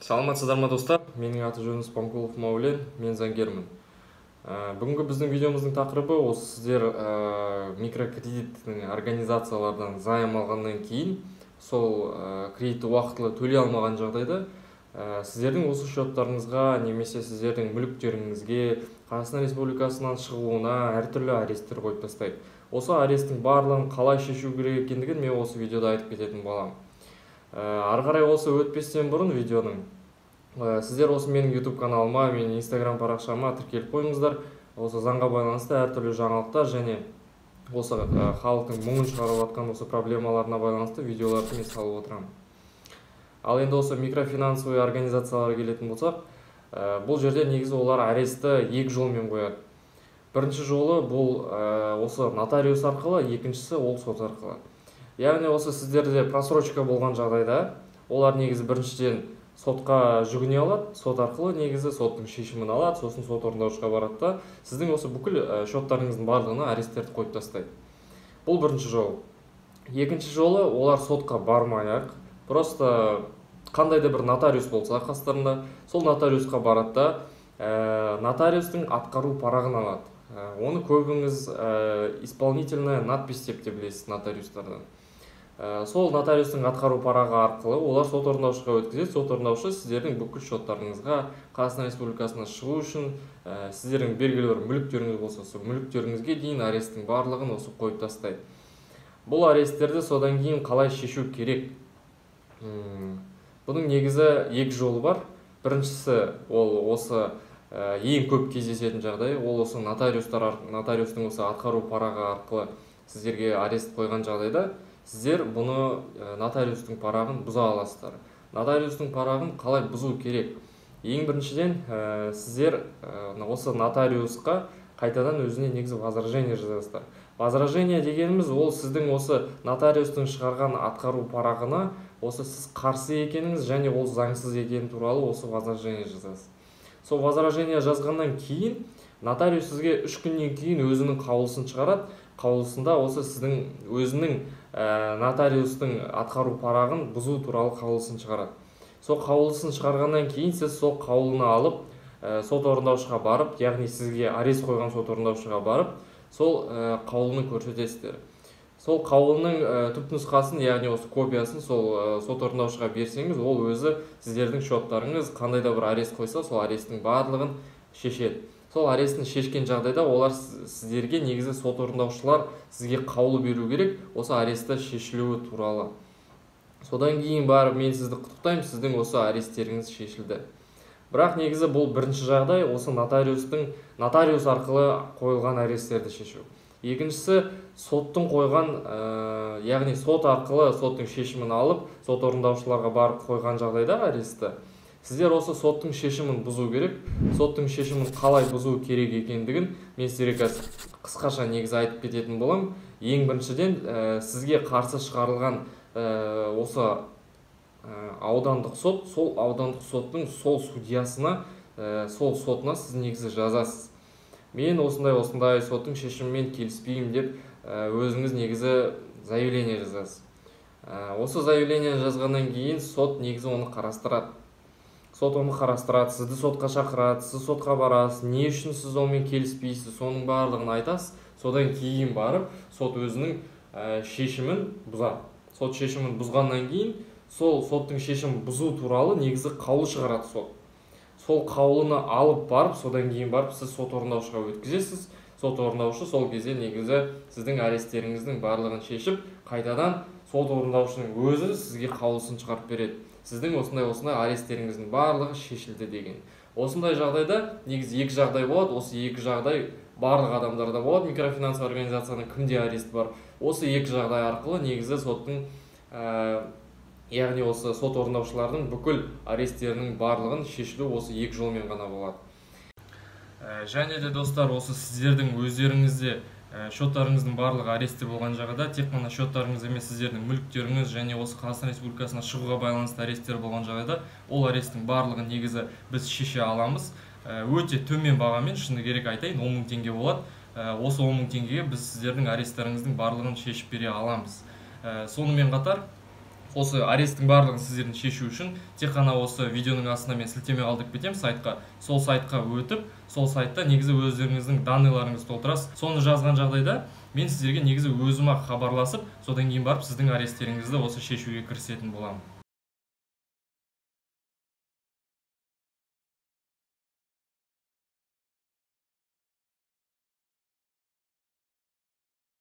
Саламатсыздар ма достар? Менің аты жөнім Спанкулов Маулен, мен заңгермін. Бүгінгі біздің видеомыздың тақырыбы осы сіздер микрокредиттің организациялардан займ алғаннан кейін сол кредитті уақытылы төлей алмаған жағдайда сіздердің осы счеттарыңызға немесе сіздердің мүліктеріңізге Қазақстан Республикасынан шығуына әртүрлі аресттер қойып тастайды. Осы аресттің барлығын қалай шешу керек екендігін мен осы видеода айтып кететін боламын. Ары қарай осы өтпестен бұрын видеоның сіздер осы менің YouTube каналыма, менің Instagram парақшама тіркеліп қойыңыздар. Осы заңға байланысты әртүрлі жаңалықтар және осы халықтың мұңын шығарып жатқан осы проблемаларына байланысты видеоларды мен салып отырамын. Ал енді осы микрофинансовый организацияларға келетін болсақ, бұл жерде негізі олар аресті екі жолмен қояды. Бірінші жолы бұл осы нотариус арқылы, екіншісі ол сот арқылы. Яғни осы сіздерде просрочка болған жағдайда олар негізі біріншіден сотқа жүгіне алады, сот арқылы негізі соттың шешімін алады, сосын сот орындаушыға барады да сіздің осы бүкіл счеттарыңыздың барлығына аресттерді қойып тастайды. Бұл бірінші жол. Екінші жолы олар сотқа бармай-ақ, просто қандай да бір нотариус болса қастарында, сол нотариусқа барады да нотариустың атқару парағын алады. Оны көбіңіз исполнительная надпись деп білесіз нотариустардан. Сол нотариустың атқару парағы арқылы олар сот орындаушыға өткізеді. Сот орындаушы сіздердің бүкіл счеттарыңызға Қазақстан Республикасына шығу үшін сіздердің белгілі бір мүліктеріңіз болса, сол мүліктеріңізге дейін аресттің барлығын осы қойып тастайды. Бұл аресттерді содан кейін қалай шешу керек? Бұның негізі екі жолы бар. Біріншісі ол осы ең көп кездесетін жағдай, ол осы нотариустың осы атқару парағы арқылы сіздерге арест қойған жағдайда сіздер бұны нотариустың парағын бұза аласыздар. Нотариустың парағын қалай бұзу керек? Ең біріншіден сіздер осы нотариусқа қайтадан өзіне негізі возражение жазасыздар. Возражение дегеніміз ол сіздің осы нотариустың шығарған атқару парағына осы сіз қарсы екеніңіз және ол заңсыз екені туралы осы возражение жазасыз. Сол возражение жазғаннан кейін нотариус сізге 3 күннен кейін өзінің қаулысын шығарады. Қаулысында осы сіздің өзінің нотариустың атқару парағын бұзу туралы қаулысын шығарады. Сол қаулысын шығарғаннан кейін сіз сол қаулыны алып сот орындаушыға барып, яғни сізге арест қойған сот орындаушыға барып, сол қаулыны көрсетесіздер. Сол қаулының түпнұсқасын, яғни осы копиясын сол сот орындаушыға берсеңіз, ол өзі сіздердің счеттарыңыз қандай да бір арест қойса, сол аресттің барлығын шешеді. Сол арестін шешкен жағдайда олар сіздерге негізі сот орындаушылар сізге қаулы беру керек, осы аресті шешілуі туралы. Содан кейін барып мен сізді құттықтаймын, сіздің осы аресттеріңіз шешілді. Бірақ негізі бұл бірінші жағдай осы нотариус арқылы қойылған аресттерді шешу. Екіншісі соттың қойған, яғни сот арқылы соттың шешімін алып, сот орындаушыларға барып қойған жағдайда аресті сіздер осы соттың шешімін бұзу керек. Соттың шешімін қалай бұзу керек екендігін мен сіздерге қысқаша негізі айтып кететін боламын. Ең біріншіден сізге қарсы шығарылған осы аудандық сот, сол аудандық соттың сол судьясына, сол сотына сіз негізі жазасыз. Мен осындай соттың шешімімен келіспеймін деп өзіңіз негізі заявление жазасыз. Осы заявление жазғаннан кейін сот негізі оны қарастырады. Сот оны қарастырады, сізді сотқа шақырады, сіз сотқа барасыз, не үшін сіз онымен келіспейсіз, соның барлығын айтасыз. Содан кейін барып, сот өзінің шешімін бұзады. Сот шешімін бұзғаннан кейін, сол соттың шешімін бұзу туралы негізі қаулы шығарады сот. Сол қаулыны алып барып, содан кейін барып, сіз сот орындаушыға өткізесіз. Сот орындаушы сол кезде негізі сіздің аресттеріңіздің барлығын шешіп, қайтадан сот орындаушының өзі сізге қаулысын шығарып береді. Сіздің осындай аресттеріңіздің барлығы шешілді деген. Осындай жағдайда негізі екі жағдай болады. Осы екі жағдай барлық адамдарда болады. Микрофинансовый организацияның кімде арест бар? Осы екі жағдай арқылы негізі соттың, яғни осы сот орындаушылардың бүкіл аресттерінің барлығын шешілу осы екі жолмен ғана болады. Және де достар, осы сіздердің өздеріңізде счеттарыңыздың барлығы аресте болған жағдайда тек қана счеттарыңыз емес, сіздердің мүліктеріңіз және осы Қазақстан Республикасына шығуға байланысты аресттер болған жағдайда ол аресттің барлығын негізі біз шеше аламыз. Өте төмен бағамен, шыны керек айтайын, 10 000 теңге болады. Осы 10 000 теңгеге біз сіздердің аресттарыңыздың барлығын шешіп бере аламыз. Сонымен қатар осы аресттің барлығын сіздердің шешу үшін тек қана осы видеоның астына мен сілтеме қалдырып кетемін сайтқа. Сол сайтқа өтіп, сол сайтта негізі өздеріңіздің данныйларыңызды толтырасыз. Соны жазған жағдайда мен сіздерге негізі өзім-ақ хабарласып, содан кейін барып сіздің аресттеріңізді осы шешуге кірісетін боламын.